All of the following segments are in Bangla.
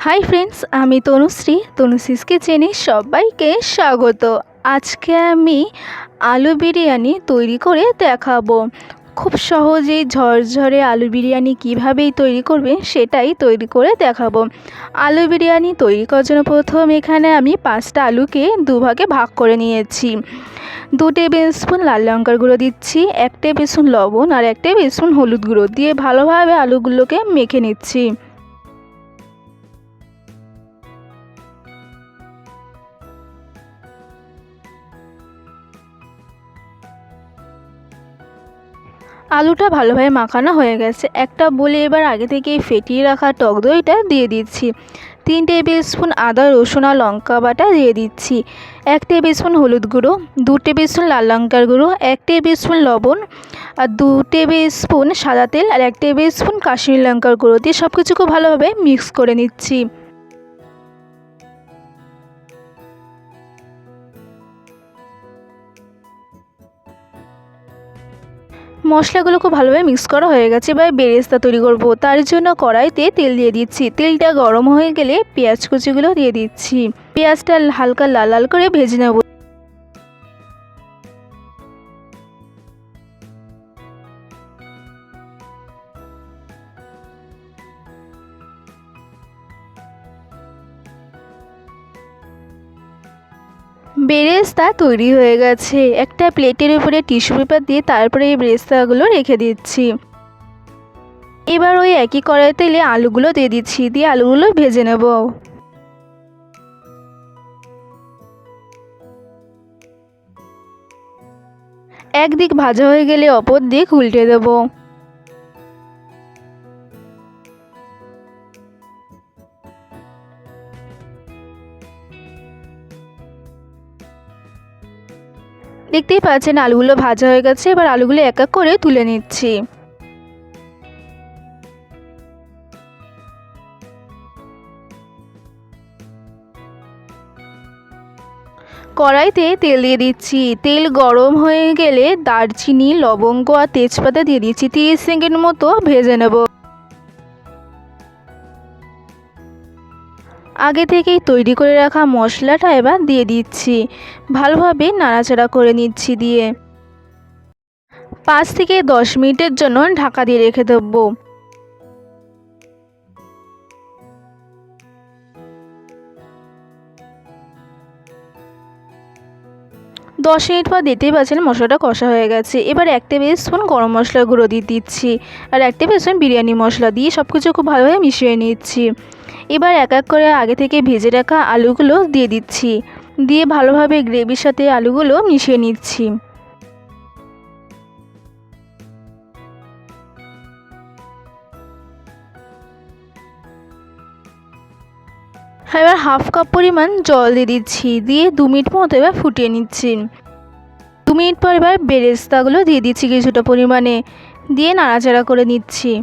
হাই ফ্রেন্ডস, আমি তনুশ্রীস কিচেনে সবাইকে স্বাগত। আজকে আমি আলু বিরিয়ানি তৈরি করে দেখাবো। খুব সহজেই ঝরঝরে আলু বিরিয়ানি কীভাবেই তৈরি করবে সেটাই তৈরি করে দেখাবো। আলু বিরিয়ানি তৈরি করার জন্য প্রথম এখানে আমি 5টা আলুকে দুভাগে ভাগ করে নিয়েছি। 2 টেবিল স্পুন লাল লঙ্কার গুঁড়ো দিচ্ছি, 1 টেবিল স্পুন লবণ আর 1 টেবিল স্পুন হলুদ গুঁড়ো দিয়ে ভালোভাবে আলুগুলোকে মেখে নিচ্ছি। আলুটা ভালোভাবে মাখানো হয়ে গেছে। একটা বলে এবার আগে থেকেই ফেটিয়ে রাখা টক দইটা দিয়ে দিচ্ছি। 3 টেবিল স্পুন আদা রসুন আর লঙ্কা বাটা দিয়ে দিচ্ছি, 1 টেবিল স্পুন হলুদ গুঁড়ো, 2 টেবিল স্পুন লাল লঙ্কার গুঁড়ো, 1 টেবিল স্পুন লবণ আর 2 টেবিল স্পুন সাদা তেল আর 1 টেবিল স্পুন কাশ্মীরি লঙ্কার গুঁড়ো দিয়ে সব কিছু খুব ভালোভাবে মিক্স করে নিচ্ছি। মশলাগুলো খুব ভালোভাবে মিক্স করা হয়ে গেছে। এবার বেরেস্তা তৈরি করব। তার জন্য কড়াইতে তেল দিয়ে দিচ্ছি। তেলটা গরম হয়ে গেলে পেঁয়াজ কুচিগুলো দিয়ে দিচ্ছি। পেঁয়াজটা হালকা লাল লাল করে ভেজে নেব। বেরেস্তা তৈরি হয়ে গেছে। একটা প্লেটের উপরে টিস্যু পেপার দিয়ে তারপরে এই বেরেস্তাগুলো রেখে দিচ্ছি। এবার ওই একই কড়াই তেলে আলুগুলো দিয়ে দিচ্ছি, দিয়ে আলুগুলো ভেজে নেব। একদিক ভাজা হয়ে গেলে অপর দিক উল্টে দেব। দেখতেই পাচ্ছেন আলুগুলো ভাজা হয়ে গেছে। এবার আলুগুলো এক এক করে তুলে নিচ্ছি। কড়াইতে তেল দিয়ে দিচ্ছি। তেল গরম হয়ে গেলে দারচিনি লবঙ্গ আর তেজপাতা দিয়ে দিচ্ছি। 30 সেকেন্ড মতো ভেজে নেব। আগে থেকেই তৈরি করে রাখা মশলাটা এবার দিয়ে দিচ্ছি, ভালোভাবে নাড়াচাড়া করে নিচ্ছি। দিয়ে 5 থেকে 10 মিনিটের জন্য ঢাকা দিয়ে রেখে দেবো। 10 মিনিট পর দেখতেই পাচ্ছেন মশলাটা কষা হয়ে গেছে। এবার 1 টেবিল স্পুন গরম মশলার গুঁড়ো দিয়ে দিচ্ছি আর 1 টেবিল স্পুন বিরিয়ানি মশলা দিয়ে সব কিছু খুব ভালোভাবে মিশিয়ে নিচ্ছি। এবার এক এক করে আগে থেকে ভেজে রাখা আলুগুলো দিয়ে দিচ্ছি, দিয়ে ভালোভাবে গ্রেভির সাথে আলুগুলো মিশিয়ে নিচ্ছি। এবার হাফ কাপ পরিমাণ জল দিয়ে দিচ্ছি, দিয়ে 2 মিনিট মতো এবার ফুটিয়ে নিচ্ছি। 2 মিনিট পর এবার বেরেস্তাগুলো দিয়ে দিচ্ছি কিছুটা পরিমাণে, দিয়ে নাড়াচাড়া করে নিচ্ছি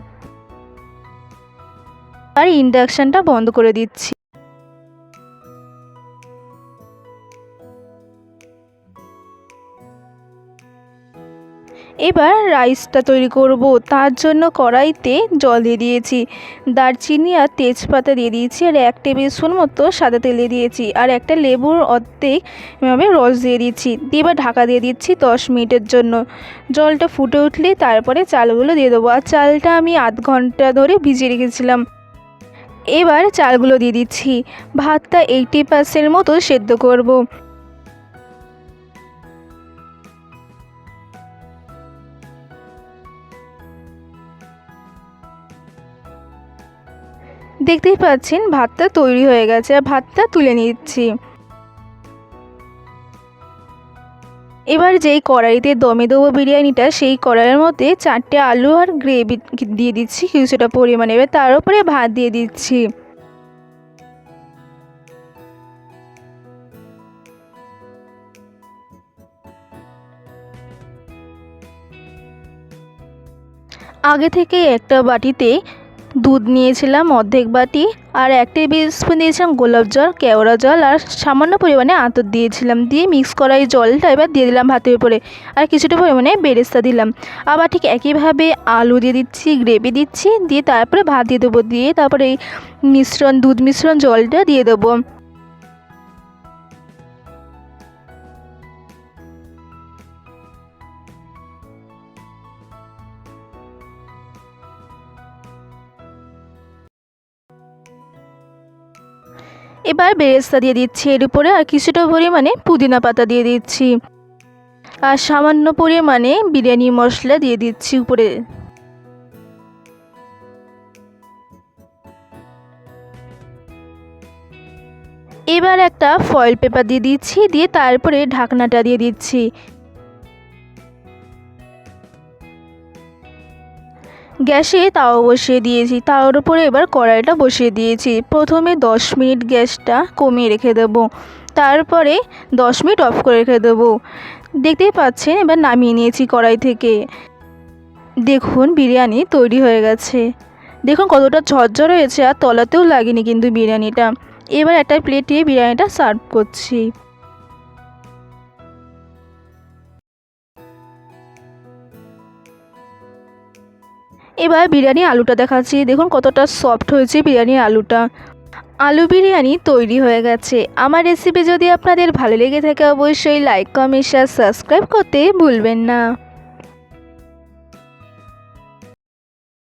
আর ইন্ডাকশানটা বন্ধ করে দিচ্ছি। এবার রাইসটা তৈরি করব। তার জন্য কড়াইতে জল দিয়ে দিয়েছি, দারচিনি আর তেজপাতা দিয়ে দিয়েছি আর 1 টেবিল স্পুন মতো সাদা তেল দিয়ে দিয়েছি আর একটা লেবুর অর্ধেক এভাবে রস দিয়ে দিচ্ছি। দিয়ে এবার ঢাকা দিয়ে দিচ্ছি 10 মিনিটের জন্য। জলটা ফুটে উঠলে তারপরে চালগুলো দিয়ে দেবো। আর চালটা আমি আধ ঘন্টা ধরে ভিজিয়ে রেখেছিলাম। এবার চালগুলো দিয়ে দিচ্ছি। ভাতটা 80% মতো সেদ্ধ করব। দেখতেই পাচ্ছেন ভাতটা তৈরি হয়ে গেছে আর ভাতটা তুলে নিচ্ছি। এবার যেই কড়াইতে দমে দেবো বিরিয়ানিটা, সেই কড়াইয়ের মধ্যে 4টে আলু আর গ্রেভি দিয়ে দিচ্ছি কিছুটা পরিমাণে। এবার তার উপরে ভাত দিয়ে দিচ্ছি। আগে থেকে একটা বাটিতে দুধ নিয়েছিলাম অর্ধেক বাটি, আর 1 টেবিল স্পুন দিয়েছিলাম গোলাপ জল, কেওড়া জল, আর সামান্য পরিমাণে আতর দিয়েছিলাম। দিয়ে মিক্স করা এই জলটা এবার দিয়ে দিলাম ভাতের উপরে, আর কিছুটা পরিমাণে বেরেস্তা দিলাম। আবার ঠিক একইভাবে আলু দিয়ে দিচ্ছি, গ্রেভি দিচ্ছি, দিয়ে তারপরে ভাত দিয়ে দেবো। দিয়ে তারপরে এই দুধ মিশ্রণ জলটা দিয়ে দেবো। এবার বেরেস্তা দিয়ে দিচ্ছি এর উপরে, আর কিছুটা পরিমাণে পুদিনা পাতা দিয়ে দিচ্ছি, আর সামান্য পরিমাণে বিরিয়ানি মশলা দিয়ে দিচ্ছি উপরে। এবার একটা ফয়েল পেপার দিয়ে দিচ্ছি, দিয়ে তারপরে ঢাকনাটা দিয়ে দিচ্ছি। গ্যাসে তাওয়া বসিয়ে দিয়েছি, তাওয়ার উপরে এবার কড়াইটা বসিয়ে দিয়েছি। প্রথমে 10 মিনিট গ্যাসটা কমিয়ে রেখে দেবো, তারপরে 10 মিনিট অফ করে রেখে দেবো। দেখতেই পাচ্ছেন এবার নামিয়ে নিয়েছি কড়াই থেকে। দেখুন বিরিয়ানি তৈরি হয়ে গেছে। দেখুন কতটা ঝরঝরে হয়েছে, আর তলাতেও লাগেনি কিন্তু বিরিয়ানিটা। এবার একটা প্লেটে বিরিয়ানিটা সার্ভ করছি। এবার বিরিয়ানি আলুটা দেখাচ্ছি। দেখুন কতটা সফট হয়েছে বিরিয়ানির আলুটা। আলু বিরিয়ানি তৈরি হয়ে গেছে। আমার রেসিপি যদি আপনাদের ভালো লেগে থাকে অবশ্যই লাইক, কমেন্ট, শেয়ার, সাবস্ক্রাইব করতে ভুলবেন না।